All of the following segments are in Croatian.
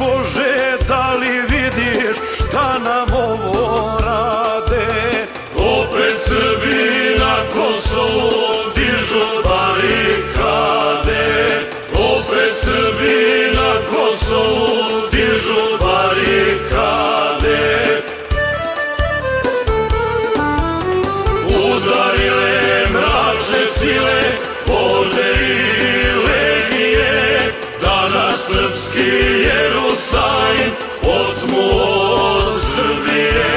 Bože, da li vidiš šta nam ovo rade? Opet Srbi na Kosovu dižu barikade. Opet Srbi na Kosovu dižu barikade. Udarile mračne sile, horde i legije, da naš srpski Jerusalim otmu od Srbije.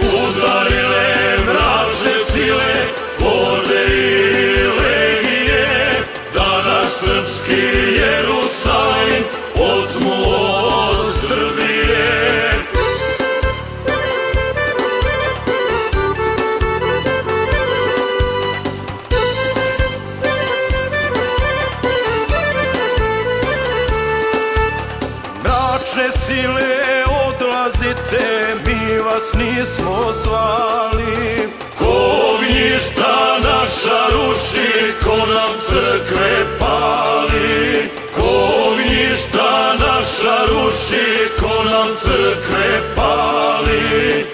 Udarile mračne sile, horde i legije, da naš srpski Jerusalim otmu od Srbije. Mračne sile, odlazite, mi vas nismo zvali. Ko ognjišta naša ruši, ko nam crkve pali. Ko ognjišta naša ruši, ko nam crkve pali.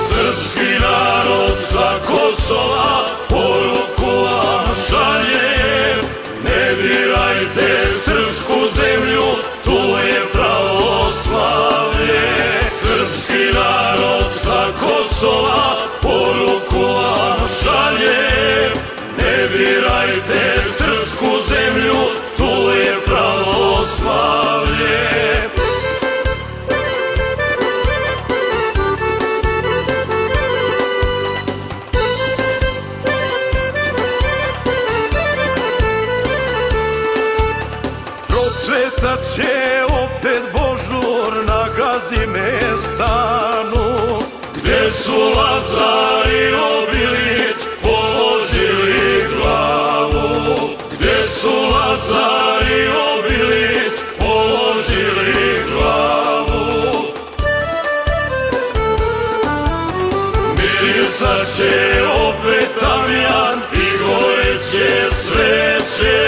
Srpski narod sa Kosova poruku vam šalje: ne dirajte srpsku zemlju, tu je pravoslavlje. Srpski narod sa Kosova poruku vam šalje: ne dirajte srpsku zemlju, tu je pravoslavlje. Procvetat će opet Božur na Gazimestanu, gde su Lazar i Obilić položili glavu. Gde su Lazar i Obilić položili glavu. Mirisat će opet tamjan i goreće sveće.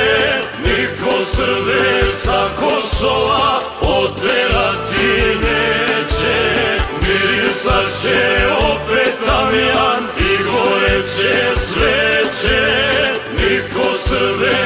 Niko Srbe sa Kosova oterati neće. Mirisat će opet tamjan i goreće sveće. Niko Srbe